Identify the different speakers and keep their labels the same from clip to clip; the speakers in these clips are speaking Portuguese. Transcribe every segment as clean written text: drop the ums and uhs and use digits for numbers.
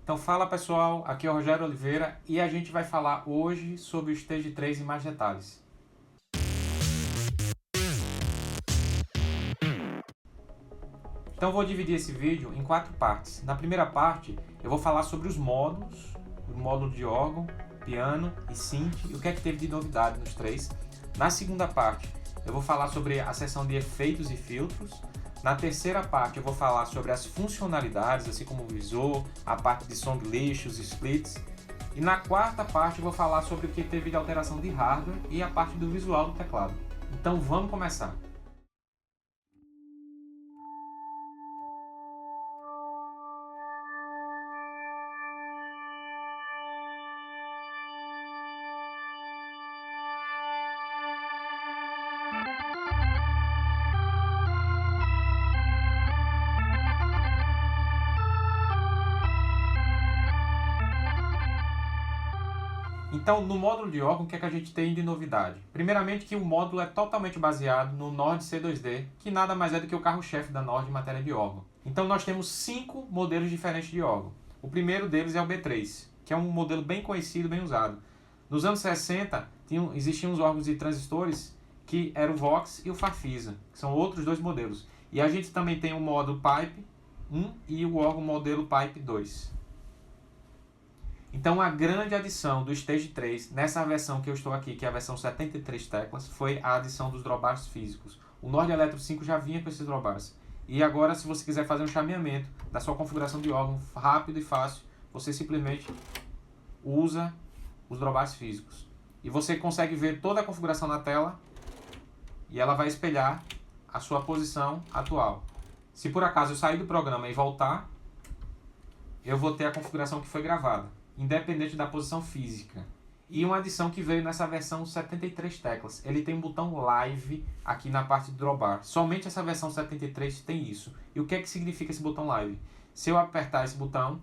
Speaker 1: Então fala pessoal, aqui é o Rogério Oliveira e a gente vai falar hoje sobre o Stage 3 em mais detalhes. Então vou dividir esse vídeo em 4 partes. Na primeira parte eu vou falar sobre os módulos, o módulo de órgão, piano e synth e o que é que teve de novidade nos 3. Na segunda parte eu vou falar sobre a seção de efeitos e filtros. Na terceira parte eu vou falar sobre as funcionalidades, assim como o visor, a parte de song list, os splits. E na quarta parte eu vou falar sobre o que teve de alteração de hardware e a parte do visual do teclado. Então vamos começar. Então, no módulo de órgão, o que é que a gente tem de novidade? Primeiramente que o módulo é totalmente baseado no Nord C2D, que nada mais é do que o carro-chefe da Nord em matéria de órgão. Então nós temos 5 modelos diferentes de órgão. O primeiro deles é o B3, que é um modelo bem conhecido, bem usado. Nos anos 60, existiam os órgãos de transistores que eram o Vox e o Farfisa, que são outros 2 modelos. E a gente também tem o módulo Pipe 1 e o órgão modelo Pipe 2. Então a grande adição do Stage 3 nessa versão que eu estou aqui, que é a versão 73 teclas, foi a adição dos drawbars físicos. O Nord Electro 5 já vinha com esses drawbars. E agora, se você quiser fazer um chameamento da sua configuração de órgão rápido e fácil, você simplesmente usa os drawbars físicos. E você consegue ver toda a configuração na tela e ela vai espelhar a sua posição atual. Se por acaso eu sair do programa e voltar, eu vou ter a configuração que foi gravada, independente da posição física. E uma adição que veio nessa versão 73 teclas. Ele tem um botão Live aqui na parte do drawbar. Somente essa versão 73 tem isso. E o que é que significa esse botão Live? Se eu apertar esse botão,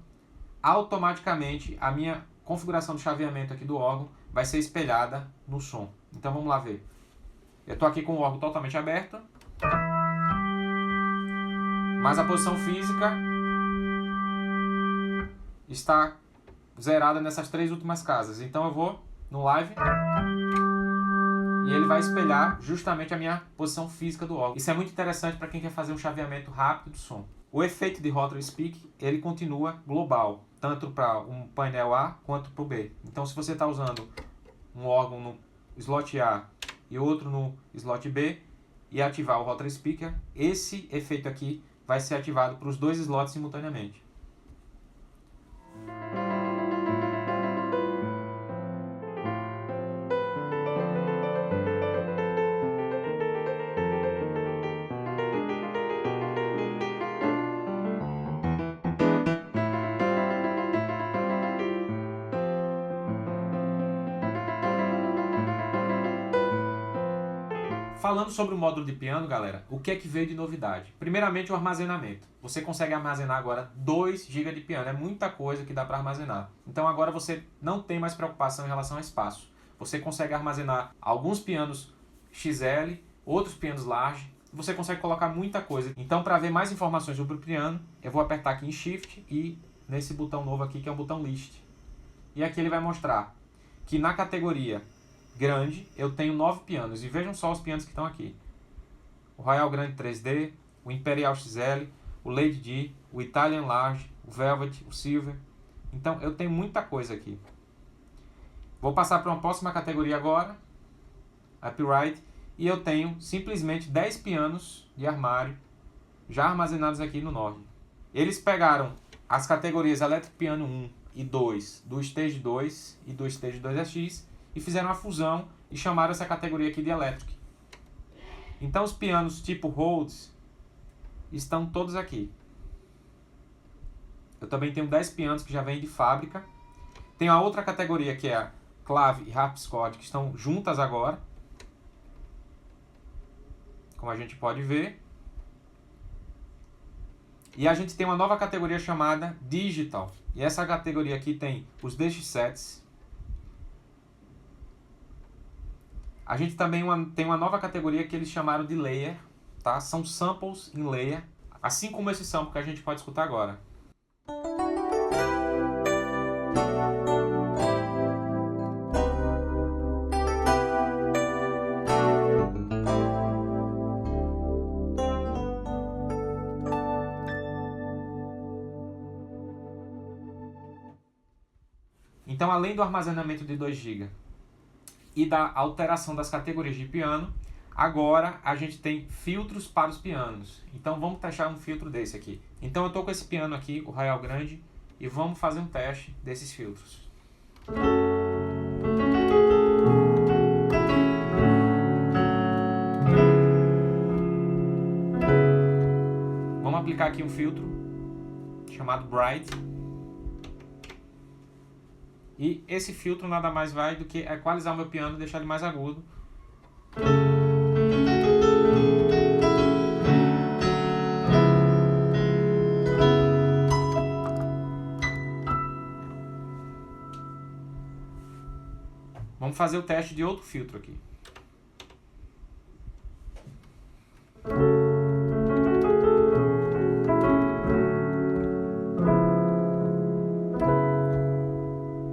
Speaker 1: automaticamente a minha configuração de chaveamento aqui do órgão vai ser espelhada no som. Então vamos lá ver. Eu estou aqui com o órgão totalmente aberto, mas a posição física está zerada nessas 3 últimas casas. Então eu vou no Live e ele vai espelhar justamente a minha posição física do órgão. Isso é muito interessante para quem quer fazer um chaveamento rápido do som. O efeito de Rotary Speak, ele continua global, tanto para um painel A quanto para o B. Então se você está usando um órgão no slot A e outro no slot B e ativar o Rotary Speaker, esse efeito aqui vai ser ativado para os 2 slots simultaneamente. Falando sobre o módulo de piano, galera, o que é que veio de novidade? Primeiramente, o armazenamento. Você consegue armazenar agora 2 GB de piano. É muita coisa que dá para armazenar. Então agora você não tem mais preocupação em relação ao espaço. Você consegue armazenar alguns pianos XL, outros pianos large. Você consegue colocar muita coisa. Então, para ver mais informações sobre o piano, eu vou apertar aqui em Shift e nesse botão novo aqui, que é o botão List. E aqui ele vai mostrar que na categoria grande, eu tenho 9 pianos. E vejam só os pianos que estão aqui. O Royal Grande 3D, o Imperial XL, o Lady D, o Italian Large, o Velvet, o Silver. Então, eu tenho muita coisa aqui. Vou passar para uma próxima categoria agora, Upright, e eu tenho simplesmente 10 pianos de armário já armazenados aqui no Nord. Eles pegaram as categorias Electric Piano 1 e 2 do Stage 2 e do Stage 2AX e fizeram a fusão e chamaram essa categoria aqui de Electric. Então os pianos tipo Rhodes estão todos aqui. Eu também tenho 10 pianos que já vêm de fábrica. Tem a outra categoria que é a Clave e Harpsichord, que estão juntas agora, como a gente pode ver. E a gente tem uma nova categoria chamada Digital. E essa categoria aqui tem os DX7s. A gente também tem uma nova categoria que eles chamaram de Layer, tá? São samples em layer, assim como esse sample que a gente pode escutar agora. Então, além do armazenamento de 2 GB e da alteração das categorias de piano, agora a gente tem filtros para os pianos. Então vamos testar um filtro desse aqui. Então eu estou com esse piano aqui, o Royal Grande, e vamos fazer um teste desses filtros. Vamos aplicar aqui um filtro chamado Bright. E esse filtro nada mais vai do que equalizar o meu piano e deixar ele mais agudo. Vamos fazer o teste de outro filtro aqui.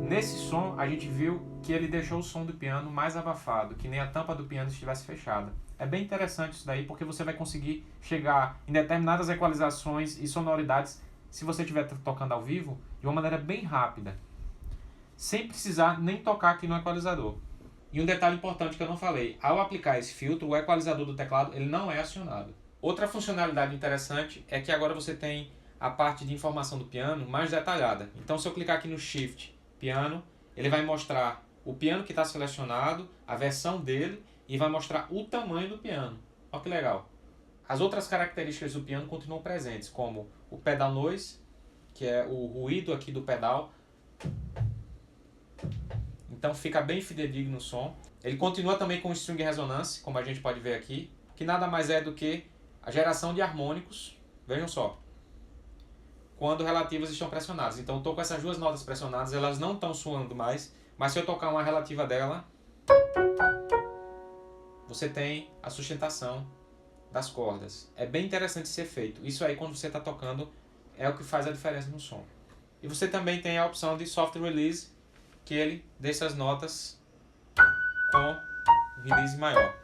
Speaker 1: Nesse som, a gente viu que ele deixou o som do piano mais abafado, que nem a tampa do piano estivesse fechada. É bem interessante isso daí, porque você vai conseguir chegar em determinadas equalizações e sonoridades, se você estiver tocando ao vivo, de uma maneira bem rápida, sem precisar nem tocar aqui no equalizador. E um detalhe importante que eu não falei, ao aplicar esse filtro, o equalizador do teclado ele não é acionado. Outra funcionalidade interessante é que agora você tem a parte de informação do piano mais detalhada. Então, se eu clicar aqui no Shift Piano, ele vai mostrar o piano que está selecionado, a versão dele, e vai mostrar o tamanho do piano. Olha que legal. As outras características do piano continuam presentes, como o pedal noise, que é o ruído aqui do pedal. Então fica bem fidedigno o som. Ele continua também com o string resonance, como a gente pode ver aqui, que nada mais é do que a geração de harmônicos, vejam só, quando relativas estão pressionadas. Então eu estou com essas duas notas pressionadas, elas não estão soando mais, mas se eu tocar uma relativa dela, você tem a sustentação das cordas. É bem interessante esse efeito. Isso aí, quando você está tocando, é o que faz a diferença no som. E você também tem a opção de soft release, que ele deixa as notas com release maior.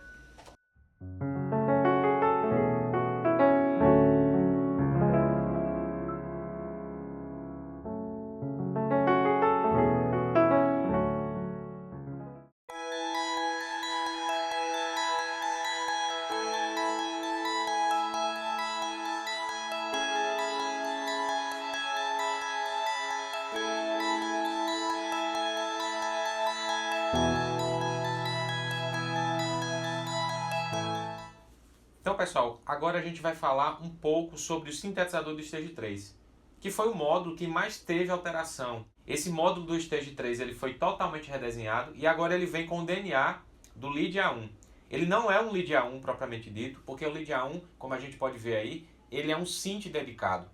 Speaker 1: Então, pessoal, agora a gente vai falar um pouco sobre o sintetizador do Stage 3, que foi o módulo que mais teve alteração. Esse módulo do Stage 3 ele foi totalmente redesenhado e agora ele vem com o DNA do Lead A1. Ele não é um Lead A1 propriamente dito, porque o Lead A1, como a gente pode ver aí, ele é um synth dedicado,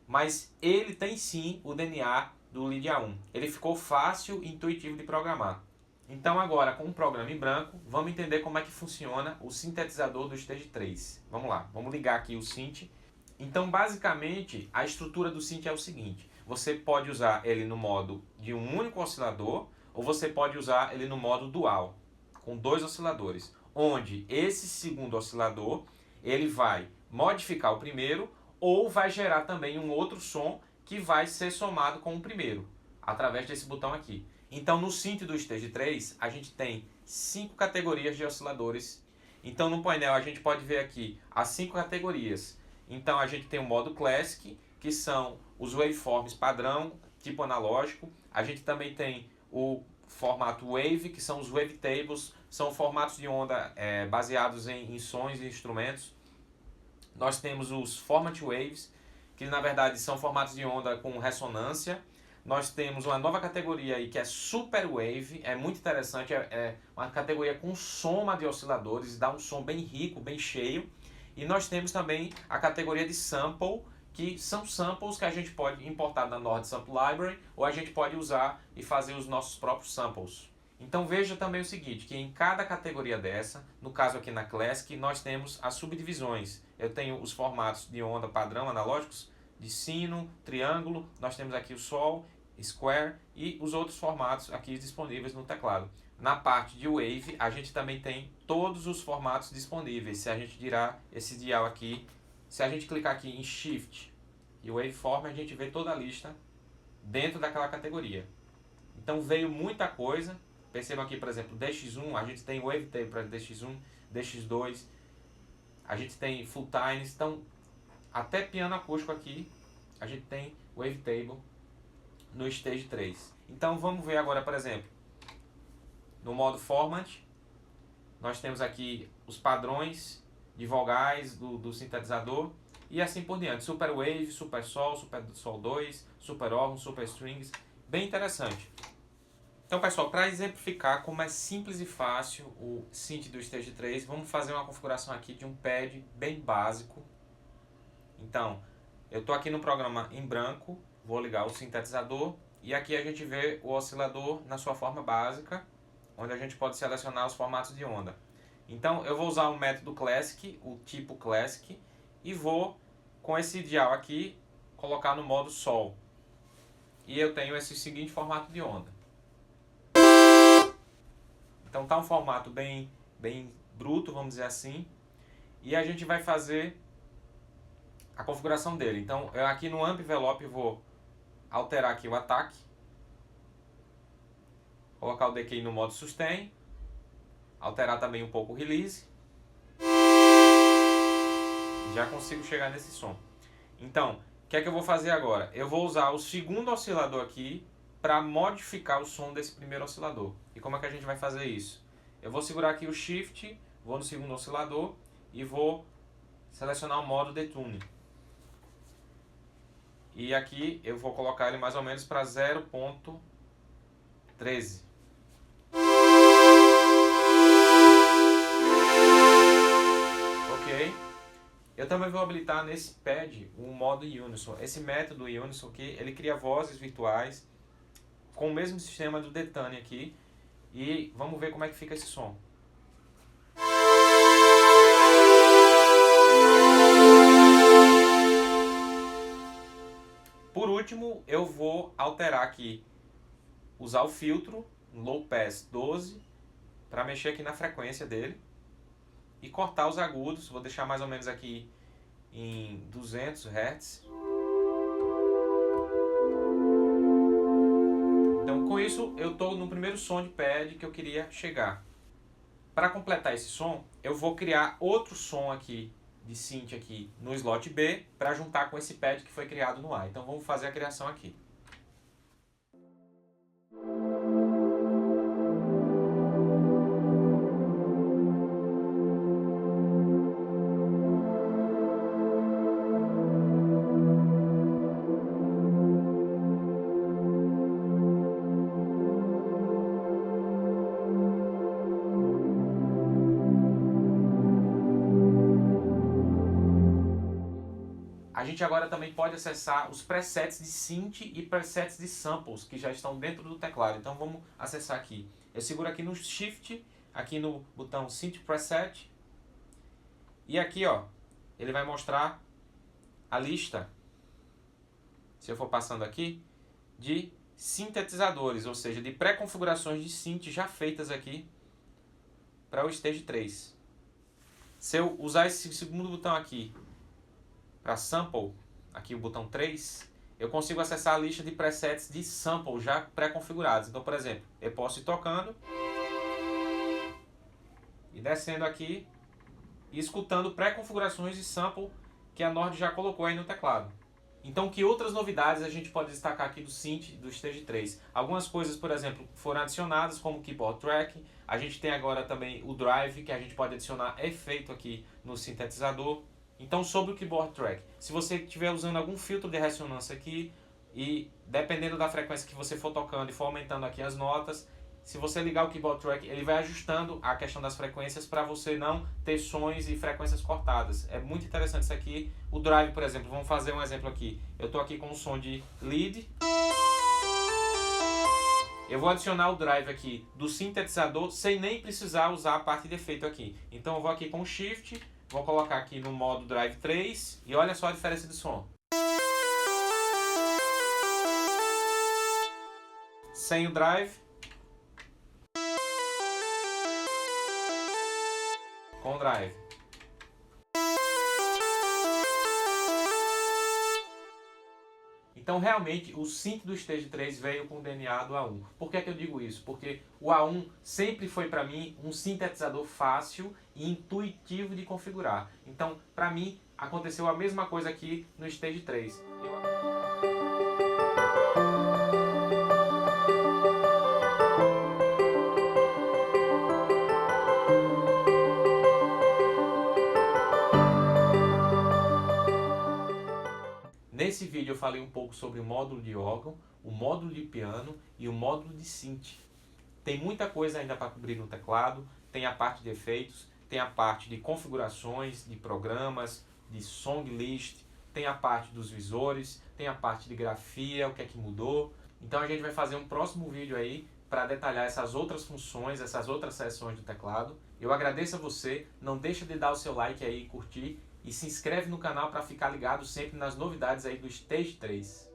Speaker 1: mas ele tem sim o DNA do Lead A1. Ele ficou fácil e intuitivo de programar. Então agora, com o programa em branco, vamos entender como é que funciona o sintetizador do Stage 3. Vamos lá, vamos ligar aqui o synth. Então, basicamente, a estrutura do synth é o seguinte. Você pode usar ele no modo de um único oscilador, ou você pode usar ele no modo dual, com 2 osciladores, onde esse segundo oscilador, ele vai modificar o primeiro, ou vai gerar também um outro som que vai ser somado com o primeiro, através desse botão aqui. Então, no synth do Stage 3, a gente tem 5 categorias de osciladores. Então, no painel, a gente pode ver aqui as 5 categorias. Então, a gente tem o modo Classic, que são os waveforms padrão, tipo analógico. A gente também tem o formato Wave, que são os wavetables, são formatos de onda baseados em sons e instrumentos. Nós temos os Format Waves, que na verdade são formatos de onda com ressonância. Nós temos uma nova categoria aí que é Super Wave, é muito interessante, é uma categoria com soma de osciladores, dá um som bem rico, bem cheio. E nós temos também a categoria de Sample, que são samples que a gente pode importar da Nord Sample Library, ou a gente pode usar e fazer os nossos próprios samples. Então veja também o seguinte, que em cada categoria dessa, no caso aqui na Classic, nós temos as subdivisões. Eu tenho os formatos de onda padrão analógicos, de sino, triângulo, nós temos aqui o sol, square e os outros formatos aqui disponíveis no teclado. Na parte de Wave, a gente também tem todos os formatos disponíveis. Se a gente girar esse dial aqui, se a gente clicar aqui em Shift e Waveform, a gente vê toda a lista dentro daquela categoria. Então veio muita coisa. Percebam aqui, por exemplo, DX1, a gente tem Wavetable para DX1, DX2, a gente tem Full Times, então até piano acústico aqui a gente tem Wavetable no Stage 3. Então vamos ver agora, por exemplo, no modo Format, nós temos aqui os padrões de vogais do sintetizador e assim por diante. Super Wave, Super Sol, Super Sol 2, Super Órgão, Super Strings, bem interessante. Então, pessoal, para exemplificar como é simples e fácil o synth do Stage 3, vamos fazer uma configuração aqui de um pad bem básico. Então, eu estou aqui no programa em branco, vou ligar o sintetizador e aqui a gente vê o oscilador na sua forma básica, onde a gente pode selecionar os formatos de onda. Então, eu vou usar o método Classic, o tipo Classic, e vou, com esse dial aqui, colocar no modo Sol. E eu tenho esse seguinte formato de onda. Então tá um formato bem bruto, vamos dizer assim. E a gente vai fazer a configuração dele. Então eu aqui no Amp Envelope vou alterar aqui o ataque. Colocar o decay no modo Sustain. Alterar também um pouco o Release. Já consigo chegar nesse som. Então, o que é que eu vou fazer agora? Eu vou usar o segundo oscilador aqui para modificar o som desse primeiro oscilador. E como é que a gente vai fazer isso? Eu vou segurar aqui o Shift, vou no segundo oscilador e vou selecionar o modo Detune. E aqui eu vou colocar ele mais ou menos para 0.13. Ok? Eu também vou habilitar nesse pad o modo Unison. Esse método Unison aqui, ele cria vozes virtuais com o mesmo sistema do Detune aqui. E vamos ver como é que fica esse som. Por último, eu vou alterar aqui, usar o filtro Low Pass 12 para mexer aqui na frequência dele e cortar os agudos. Vou deixar mais ou menos aqui em 200 Hz. Então, com isso, eu estou no primeiro som de pad que eu queria chegar. Para completar esse som, eu vou criar outro som aqui de synth aqui no slot B para juntar com esse pad que foi criado no A. Então vamos fazer a criação aqui. A gente agora também pode acessar os presets de synth e presets de samples que já estão dentro do teclado. Então vamos acessar aqui. Eu seguro aqui no Shift, aqui no botão Synth Preset. E aqui, ó, ele vai mostrar a lista, se eu for passando aqui, de sintetizadores, ou seja, de pré-configurações de synth já feitas aqui para o Stage 3. Se eu usar esse segundo botão aqui para Sample, aqui o botão 3, eu consigo acessar a lista de presets de sample já pré-configurados. Então, por exemplo, eu posso ir tocando e descendo aqui e escutando pré-configurações de sample que a Nord já colocou aí no teclado. Então, que outras novidades a gente pode destacar aqui do synth do Stage 3? Algumas coisas, por exemplo, foram adicionadas, como o Keyboard Track. A gente tem agora também o Drive, que a gente pode adicionar efeito aqui no sintetizador. Então, sobre o Keyboard Track, se você estiver usando algum filtro de ressonância aqui e dependendo da frequência que você for tocando e for aumentando aqui as notas, se você ligar o Keyboard Track, ele vai ajustando a questão das frequências para você não ter sons e frequências cortadas. É muito interessante isso aqui. O Drive, por exemplo, vamos fazer um exemplo aqui. Eu estou aqui com um som de lead. Eu vou adicionar o Drive aqui do sintetizador sem nem precisar usar a parte de efeito aqui. Então eu vou aqui com o Shift, vou colocar aqui no modo Drive 3 e olha só a diferença de som. Sem o Drive. Com o Drive. Então, realmente, o synth do Stage 3 veio com o DNA do A1. Por que é que eu digo isso? Porque o A1 sempre foi, para mim, um sintetizador fácil e intuitivo de configurar. Então, para mim, aconteceu a mesma coisa aqui no Stage 3. Nesse vídeo eu falei um pouco sobre o módulo de órgão, o módulo de piano e o módulo de synth. Tem muita coisa ainda para cobrir no teclado, tem a parte de efeitos, tem a parte de configurações, de programas, de song list, tem a parte dos visores, tem a parte de grafia, o que é que mudou. Então a gente vai fazer um próximo vídeo aí para detalhar essas outras funções, essas outras seções do teclado. Eu agradeço a você, não deixa de dar o seu like aí, curtir e se inscreve no canal para ficar ligado sempre nas novidades aí do Stage 3.